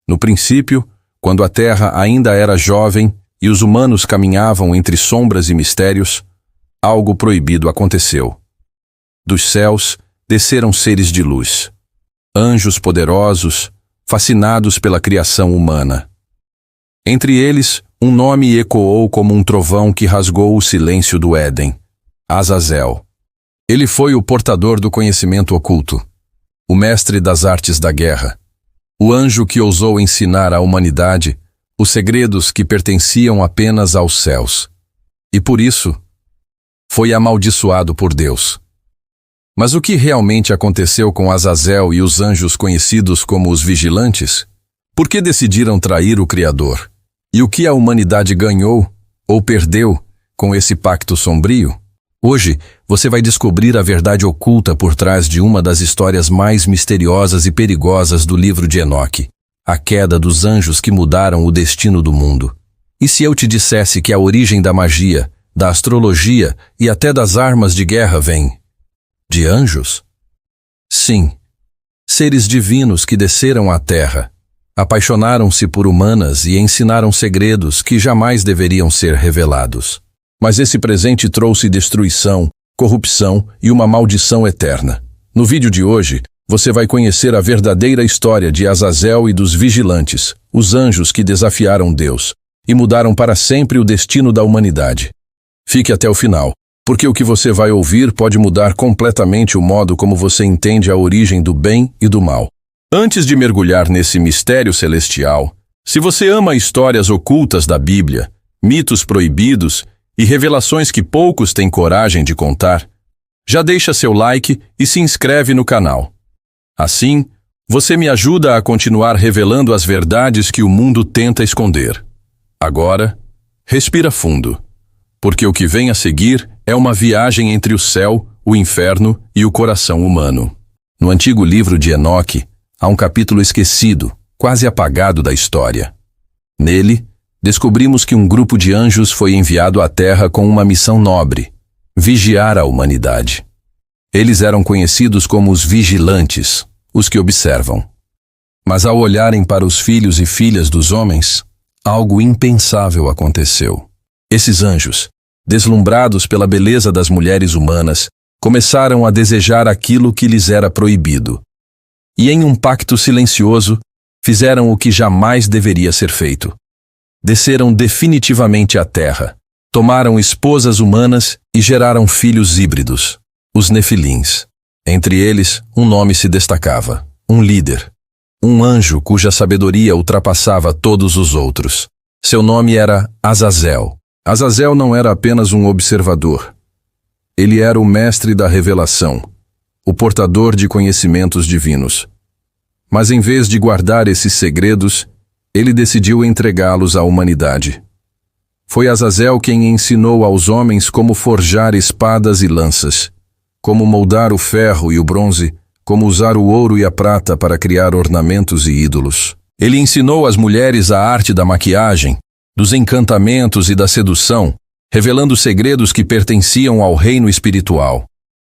No princípio, quando a terra ainda era jovem e os humanos caminhavam entre sombras e mistérios, algo proibido aconteceu. Dos céus desceram seres de luz, anjos poderosos, fascinados pela criação humana. Entre eles, um nome ecoou como um trovão que rasgou o silêncio do Éden: Azazel. Ele foi o portador do conhecimento oculto, o mestre das artes da guerra, o anjo que ousou ensinar à humanidade os segredos que pertenciam apenas aos céus. E por isso, foi amaldiçoado por Deus. Mas o que realmente aconteceu com Azazel e os anjos conhecidos como os vigilantes? Por que decidiram trair o Criador? E o que a humanidade ganhou ou perdeu com esse pacto sombrio? Hoje, você vai descobrir a verdade oculta por trás de uma das histórias mais misteriosas e perigosas do livro de Enoque, a queda dos anjos que mudaram o destino do mundo. E se eu te dissesse que a origem da magia, da astrologia e até das armas de guerra vem de anjos? Sim, seres divinos que desceram à terra, apaixonaram-se por humanas e ensinaram segredos que jamais deveriam ser revelados. Mas esse presente trouxe destruição, corrupção e uma maldição eterna. No vídeo de hoje, você vai conhecer a verdadeira história de Azazel e dos vigilantes, os anjos que desafiaram Deus e mudaram para sempre o destino da humanidade. Fique até o final, porque o que você vai ouvir pode mudar completamente o modo como você entende a origem do bem e do mal. Antes de mergulhar nesse mistério celestial, se você ama histórias ocultas da Bíblia, mitos proibidos e revelações que poucos têm coragem de contar, já deixa seu like e se inscreve no canal. Assim, você me ajuda a continuar revelando as verdades que o mundo tenta esconder. Agora, respira fundo, porque o que vem a seguir é uma viagem entre o céu, o inferno e o coração humano. No antigo livro de Enoque, há um capítulo esquecido, quase apagado da história. Nele, descobrimos que um grupo de anjos foi enviado à Terra com uma missão nobre: vigiar a humanidade. Eles eram conhecidos como os vigilantes, os que observam. Mas ao olharem para os filhos e filhas dos homens, algo impensável aconteceu. Esses anjos, deslumbrados pela beleza das mulheres humanas, começaram a desejar aquilo que lhes era proibido. E em um pacto silencioso, fizeram o que jamais deveria ser feito. Desceram definitivamente à terra, tomaram esposas humanas e geraram filhos híbridos, os Nefilins. Entre eles, um nome se destacava: um líder, um anjo cuja sabedoria ultrapassava todos os outros. Seu nome era Azazel. Azazel não era apenas um observador. Ele era o mestre da revelação, o portador de conhecimentos divinos. Mas em vez de guardar esses segredos, ele decidiu entregá-los à humanidade. Foi Azazel quem ensinou aos homens como forjar espadas e lanças, como moldar o ferro e o bronze, como usar o ouro e a prata para criar ornamentos e ídolos. Ele ensinou às mulheres a arte da maquiagem, dos encantamentos e da sedução, revelando segredos que pertenciam ao reino espiritual.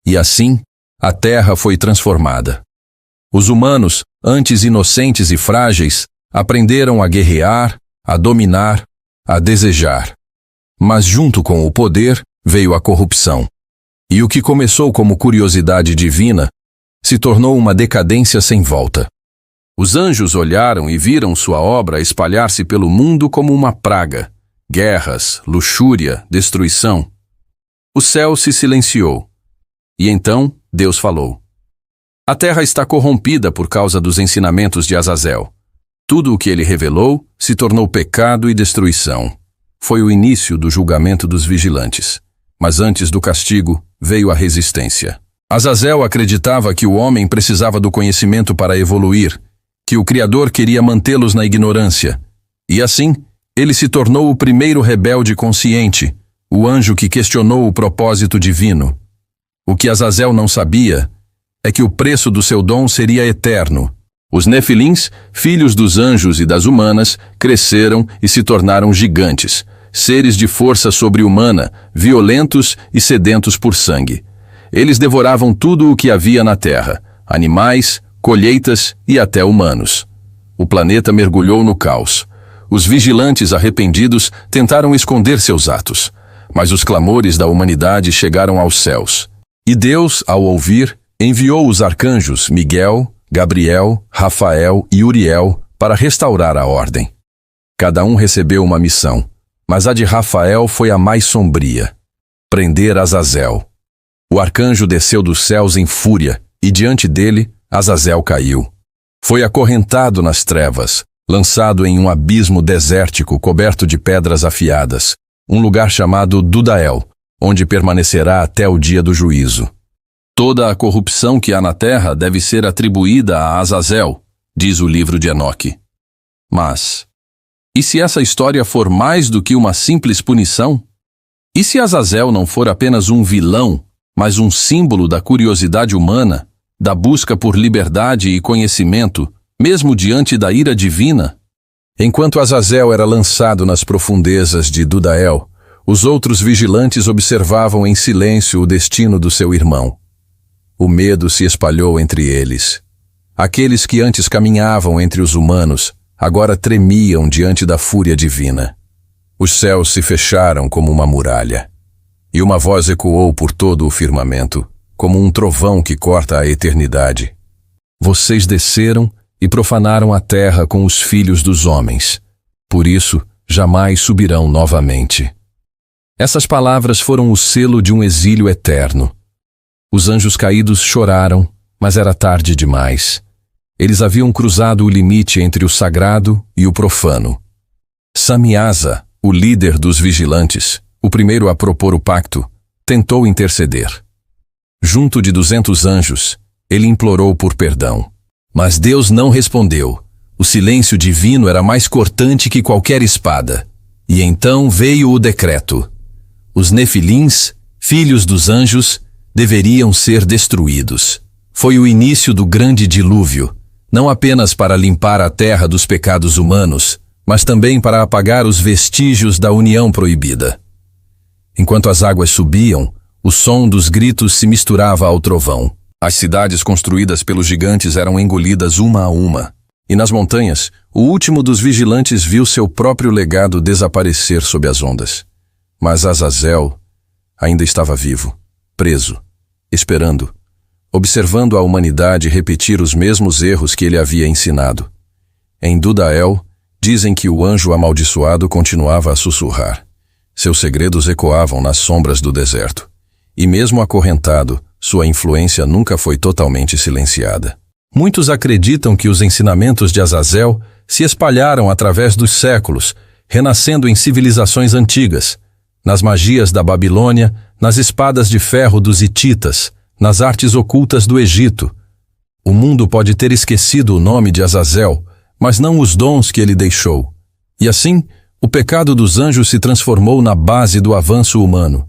E assim, a terra foi transformada. Os humanos, antes inocentes e frágeis, aprenderam a guerrear, a dominar, a desejar. Mas junto com o poder veio a corrupção. E o que começou como curiosidade divina se tornou uma decadência sem volta. Os anjos olharam e viram sua obra espalhar-se pelo mundo como uma praga: guerras, luxúria, destruição. O céu se silenciou. E então Deus falou: a terra está corrompida por causa dos ensinamentos de Azazel. Tudo o que ele revelou se tornou pecado e destruição. Foi o início do julgamento dos vigilantes. Mas antes do castigo, veio a resistência. Azazel acreditava que o homem precisava do conhecimento para evoluir, que o Criador queria mantê-los na ignorância. E assim, ele se tornou o primeiro rebelde consciente, o anjo que questionou o propósito divino. O que Azazel não sabia é que o preço do seu dom seria eterno. Os Nefilins, filhos dos anjos e das humanas, cresceram e se tornaram gigantes, seres de força sobre-humana, violentos e sedentos por sangue. Eles devoravam tudo o que havia na terra: animais, colheitas e até humanos. O planeta mergulhou no caos. Os vigilantes arrependidos tentaram esconder seus atos, mas os clamores da humanidade chegaram aos céus. E Deus, ao ouvir, enviou os arcanjos Miguel, Gabriel, Rafael e Uriel para restaurar a ordem. Cada um recebeu uma missão, mas a de Rafael foi a mais sombria: prender Azazel. O arcanjo desceu dos céus em fúria, e diante dele, Azazel caiu. Foi acorrentado nas trevas, lançado em um abismo desértico coberto de pedras afiadas, um lugar chamado Dudael, onde permanecerá até o dia do juízo. Toda a corrupção que há na terra deve ser atribuída a Azazel, diz o livro de Enoque. Mas, e se essa história for mais do que uma simples punição? E se Azazel não for apenas um vilão, mas um símbolo da curiosidade humana, da busca por liberdade e conhecimento, mesmo diante da ira divina? Enquanto Azazel era lançado nas profundezas de Dudael, os outros vigilantes observavam em silêncio o destino do seu irmão. O medo se espalhou entre eles. Aqueles que antes caminhavam entre os humanos, agora tremiam diante da fúria divina. Os céus se fecharam como uma muralha, e uma voz ecoou por todo o firmamento, como um trovão que corta a eternidade. Vocês desceram e profanaram a terra com os filhos dos homens. Por isso, jamais subirão novamente. Essas palavras foram o selo de um exílio eterno. Os anjos caídos choraram, mas era tarde demais. Eles haviam cruzado o limite entre o sagrado e o profano. Samiasa, o líder dos vigilantes, o primeiro a propor o pacto, tentou interceder. Junto de 200 anjos, ele implorou por perdão. Mas Deus não respondeu. O silêncio divino era mais cortante que qualquer espada. E então veio o decreto. Os nefilins, filhos dos anjos, deveriam ser destruídos. Foi o início do grande dilúvio, não apenas para limpar a terra dos pecados humanos, mas também para apagar os vestígios da união proibida. Enquanto as águas subiam, o som dos gritos se misturava ao trovão. As cidades construídas pelos gigantes eram engolidas uma a uma, e nas montanhas, o último dos vigilantes viu seu próprio legado desaparecer sob as ondas. Mas Azazel ainda estava vivo, preso, esperando, observando a humanidade repetir os mesmos erros que ele havia ensinado. Em Dudael, dizem que o anjo amaldiçoado continuava a sussurrar. Seus segredos ecoavam nas sombras do deserto. E mesmo acorrentado, sua influência nunca foi totalmente silenciada. Muitos acreditam que os ensinamentos de Azazel se espalharam através dos séculos, renascendo em civilizações antigas, nas magias da Babilônia, nas espadas de ferro dos hititas, nas artes ocultas do Egito. O mundo pode ter esquecido o nome de Azazel, mas não os dons que ele deixou. E assim, o pecado dos anjos se transformou na base do avanço humano.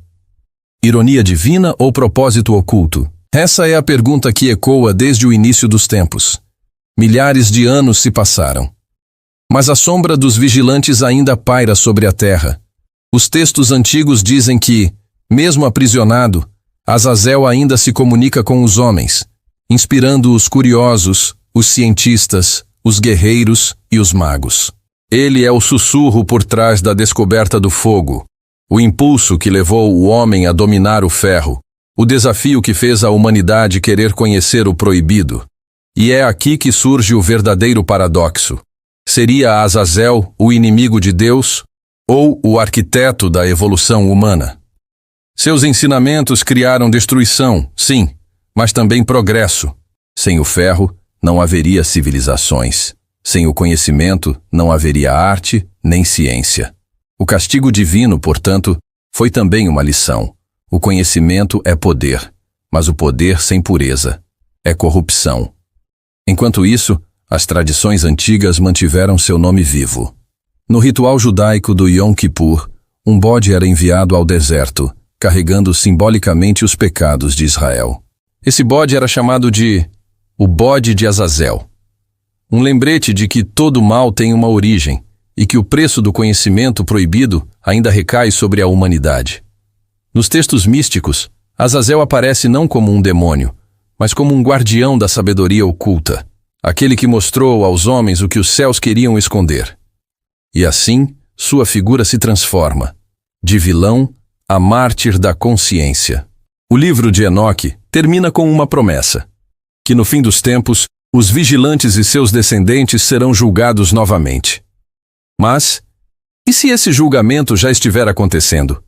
Ironia divina ou propósito oculto? Essa é a pergunta que ecoa desde o início dos tempos. Milhares de anos se passaram. Mas a sombra dos vigilantes ainda paira sobre a terra. Os textos antigos dizem que, mesmo aprisionado, Azazel ainda se comunica com os homens, inspirando os curiosos, os cientistas, os guerreiros e os magos. Ele é o sussurro por trás da descoberta do fogo, o impulso que levou o homem a dominar o ferro, o desafio que fez a humanidade querer conhecer o proibido. E é aqui que surge o verdadeiro paradoxo. Seria Azazel o inimigo de Deus ou o arquiteto da evolução humana? Seus ensinamentos criaram destruição, sim, mas também progresso. Sem o ferro, não haveria civilizações. Sem o conhecimento, não haveria arte nem ciência. O castigo divino, portanto, foi também uma lição. O conhecimento é poder, mas o poder sem pureza é corrupção. Enquanto isso, as tradições antigas mantiveram seu nome vivo. No ritual judaico do Yom Kippur, um bode era enviado ao deserto, carregando simbolicamente os pecados de Israel. Esse bode era chamado de o bode de Azazel. Um lembrete de que todo mal tem uma origem e que o preço do conhecimento proibido ainda recai sobre a humanidade. Nos textos místicos, Azazel aparece não como um demônio, mas como um guardião da sabedoria oculta. aquele que mostrou aos homens o que os céus queriam esconder. E assim, sua figura se transforma, de vilão a mártir da consciência. O livro de Enoque termina com uma promessa, que no fim dos tempos, os vigilantes e seus descendentes serão julgados novamente. Mas, e se esse julgamento já estiver acontecendo?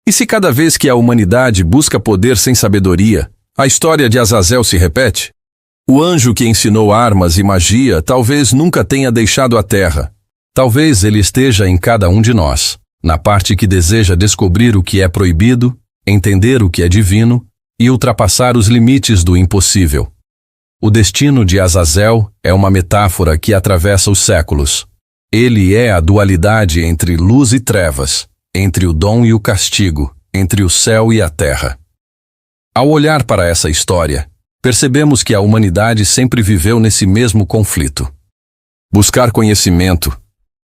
E se cada vez que a humanidade busca poder sem sabedoria, a história de Azazel se repete? O anjo que ensinou armas e magia talvez nunca tenha deixado a terra. Talvez ele esteja em cada um de nós, na parte que deseja descobrir o que é proibido, entender o que é divino e ultrapassar os limites do impossível. O destino de Azazel é uma metáfora que atravessa os séculos. Ele é a dualidade entre luz e trevas, entre o dom e o castigo, entre o céu e a terra. Ao olhar para essa história, percebemos que a humanidade sempre viveu nesse mesmo conflito. Buscar conhecimento,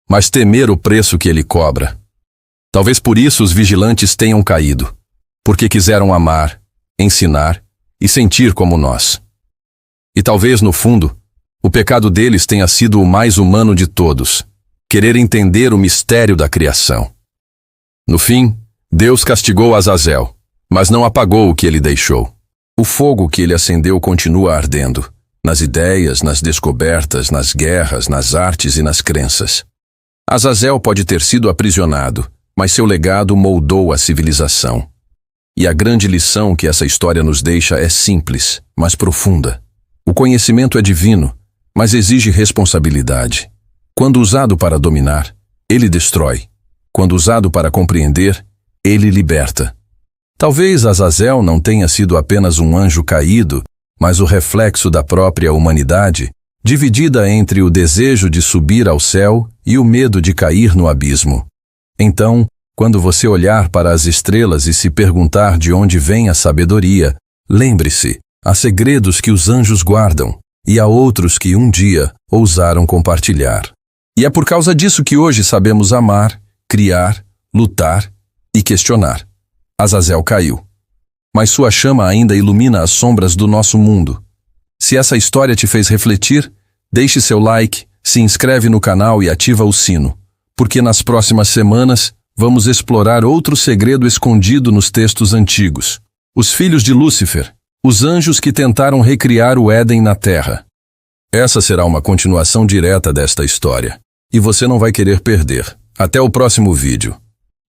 mas temer o preço que ele cobra. Talvez por isso os vigilantes tenham caído, porque quiseram amar, ensinar e sentir como nós. E talvez, no fundo, o pecado deles tenha sido o mais humano de todos, querer entender o mistério da criação. No fim, Deus castigou Azazel, mas não apagou o que ele deixou. O fogo que ele acendeu continua ardendo, nas ideias, nas descobertas, nas guerras, nas artes e nas crenças. Azazel pode ter sido aprisionado, mas seu legado moldou a civilização. E a grande lição que essa história nos deixa é simples, mas profunda. O conhecimento é divino, mas exige responsabilidade. Quando usado para dominar, ele destrói. Quando usado para compreender, ele liberta. Talvez Azazel não tenha sido apenas um anjo caído, mas o reflexo da própria humanidade, dividida entre o desejo de subir ao céu e o medo de cair no abismo. Então, quando você olhar para as estrelas e se perguntar de onde vem a sabedoria, lembre-se, há segredos que os anjos guardam, e há outros que um dia ousaram compartilhar. E é por causa disso que hoje sabemos amar, criar, lutar e questionar. Azazel caiu, mas sua chama ainda ilumina as sombras do nosso mundo. Se essa história te fez refletir, deixe seu like, se inscreve no canal e ativa o sino, porque nas próximas semanas vamos explorar outro segredo escondido nos textos antigos. Os filhos de Lúcifer, os anjos que tentaram recriar o Éden na Terra. Essa será uma continuação direta desta história, e você não vai querer perder. Até o próximo vídeo.